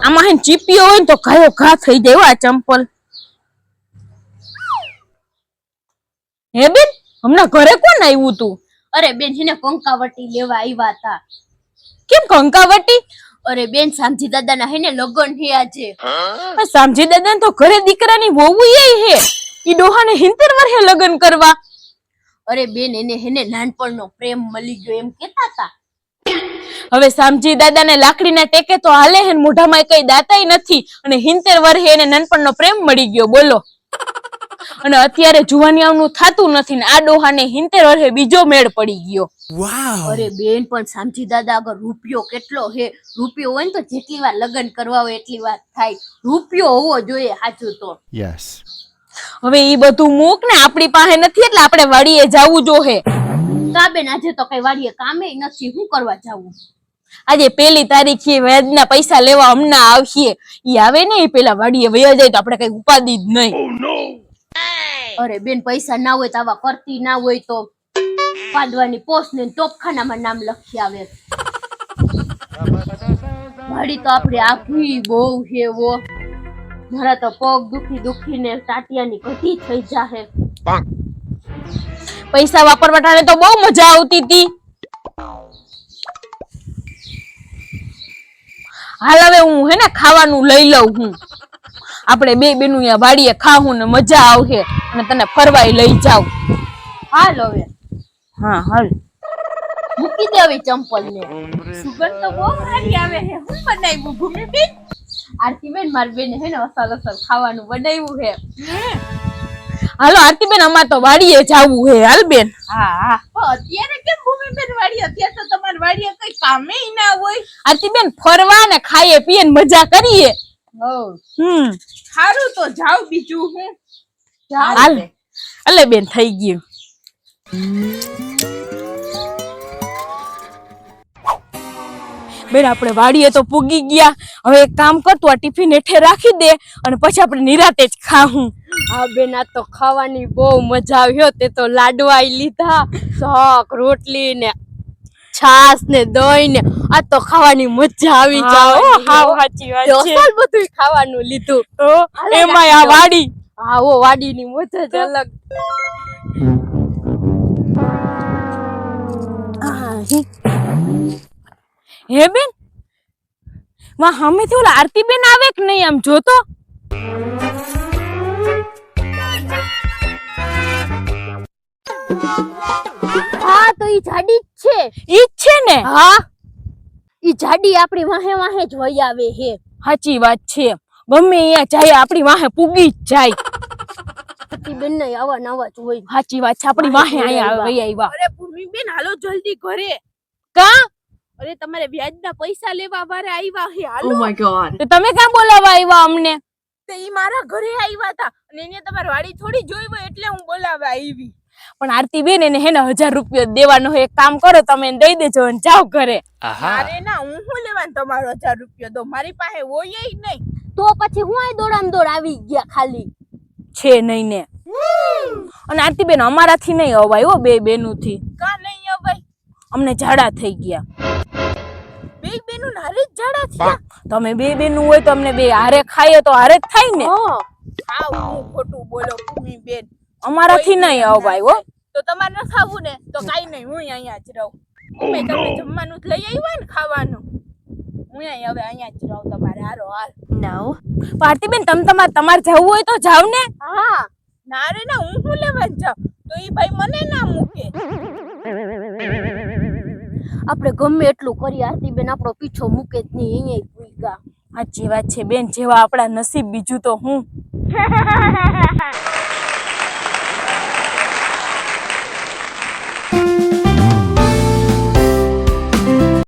આમાં હે ચીપીઓ હોય ને તો ઘાયો ઘા થઈ જાય આ ચંપલ. હે બેન હમણાં ઘરે કોણ આવ્યું તું? અરે બેન હેને કંકાવટી લેવા આવ્યા હતા. કેમ કંકાવટી? અરે બેન સામજી દાદાના હેને લગન હે આજે. સામજી દાદા તો ઘરે દીકરાની વહુ હે ઈ ડોહાને 70 વર્ષે લગન કરવા. અરે બેન એને હેને નાનપણનો પ્રેમ મળી ગયો એમ કેતા હતા. હવે સામજી દાદાને લાકડીના ટેકે તો હાલે હે, મોઢામાં કઈ દાતાય નથી અને 70 વર્ષે એને નાનપણનો પ્રેમ મળી ગયો બોલો. અને અત્યારે જુવાનિયાનું થાતું નથી ને આ ડોહાને 70 વર્ષે બીજો મેળ પડી ગયો. વાવ. અરે બેન પણ સામજી દાદા આગળ રૂપિયો કેટલો હે. રૂપિયો હોય ને તો જેટલી વાર લગન કરવા હોય એટલી વાર થાય. રૂપિયો હોવો જોઈએ સાચું તો. યસ. હવે ઈ બધું મૂક ને, આપણી પાસે નથી એટલે આપણે વાડીએ જાવું જોહે. કા બેન આજે તો કઈ વાડીએ કામે નથી, શું કરવા જાવું? આજે 1 તારીખે વ્યાજના પૈસા લેવા હમણાં આવશે. ઈ આવે ને ઈ પેલા વાડીએ વયા જાય તો આપણે કઈ ઉપાદી જ નહીં. અરે બેન પૈસા ના હોય તો આવા કરતી ના હોય તો પાડવાની પોસ્ટ ને તોપખાનામાં નામ લખી આવે. વાડી તો આપણે આખી બહુ હેવો. મારા તો પગ દુખી ને ટાટિયાની ઘટી થઈ જાહે. પૈસા વાપરવા ટાણે તો બહુ મજા આવતી હતી. હાલ હવે હું હે ને ખાવાનું લઈ લઉં હું. આપણે બે બેનું અહીંયા વાડીએ ખાવું ને મજા આવશે અને તને ફરવાય લઈ જાવ. હાલ હવે હા હાલ મૂકી દેવી ચંપલ ને. સુગંધ તો બહુ સારી આવે છે. હું બનાવ્યું ભૂમિબેન? આરતી બેન મારી બેન હે ને અસલ ખાવાનું બનાવ્યું છે. હાલો આરતી બેન અમાર તો વાડીએ જાવું હે. હાલ બેન. હા અત્યારે કેમ ભૂમિબેન વાડી? અત્યારે તો તમારી વાડીએ કઈ કામે ના હોય. આરતી બેન ફરવા ને ખાઈએ પીએ ને મજા કરીએ. સારું તો જાવ બીજું હું. હાલ અલે બેન થઈ ગયું. બેન આપણે વાડીએ તો પૂગી ગયા. હવે એક કામ કર, તું આ ટિફિન હેઠે રાખી દે અને પછી આપણે નિરાતે જ ખાવું. હા બેન આ તો ખાવાની બહુ મજા આવ્યો. તે તો લાડવા લીધા, શાક રોટલી ને છાસ ને દહીં ને આ તો ખાવાની મજા આવી જાય. હાવ સાચી વાત છે. અસલ બધું ખાવાનું લીધું. તો એમાં આ વાડી. હા ઓ વાડીની મજા જ અલગ. હે બેન માં સામેથી ઓલા આરતી બેન આવે કે નહીં આમ જોતો. હા તો ઈ જાડી જ છે. ઈ જ છે ને? હા ઈ જાડી આપણી વાહે વાહે જ વઈ આવે હે. સાચી વાત છે. ગમે અહીંયા જાય આપણી વાહે પૂગી જ જાય. બેન ને આવા નવા જ હોય. સાચી વાત છે. આપણી વાહે અહીંયા વઈ આવ્યા. અરે ભૂમિબેન હાલો જલ્દી ઘરે. કા? અરે તમારે વ્યાજના પૈસા લેવા વારે આવ્યા હે. હાલો. Oh my god. તો તમે ક્યાં બોલાવવા આવ્યા અમને? તે ઈ મારા ઘરે આવ્યા હતા અને એને તમારી વાડી થોડી જોઈ હોય એટલે હું બોલાવવા આવી. પણ આરતી બેન એને હે ને 1000 રૂપિયા દેવાનો હોય. એક કામ કરો તમે એને દઈ દેજો અને જાઓ ઘરે. અરે ના હું શું લેવાનું તમારો 1000 રૂપિયા દો? મારી પાસે હોય ય નહીં. તો પછી હું આ દોડામ દોડ આવી ગયા ખાલી. છે નહીં ને. અને આરતી બેન અમારાથી નહીં અવાય હો, બે બેનુંથી. કા નહીં અવાય? અમને ઝાડા થઈ ગયા. બે બેનું હારે જ ઝાડા થયા? તમે બે બેનું હોય તો અમને બે હારે ખાઈએ તો હારે જ થાય ને. હા હું ખોટું બોલો ભૂમિબેન. અમારાથી નહીં અવાય હો. તો તમારે ન ખાવું ને તો કાઈ નહીં, હું અહીંયા જ રહું. તમે જમવાનું જ લઈ આવ્યા ને ખાવાનું. હું અહીંયા જ રહું તમારે હારો હાલ. ના આરતી બેન તમે તમારે જવું હોય તો જાવ ને. હા ના રે ના હું શું લેવા જાઉં? તો ઈ ભાઈ મને ના મૂકે. આપણે ગમે એટલું કરીએ આરતી બેન આપણો પીછો મૂકે જ નહીં. અહીંયા ભૂઈગા. સાચી વાત છે બેન. જેવા આપણા નસીબ બીજું તો હું.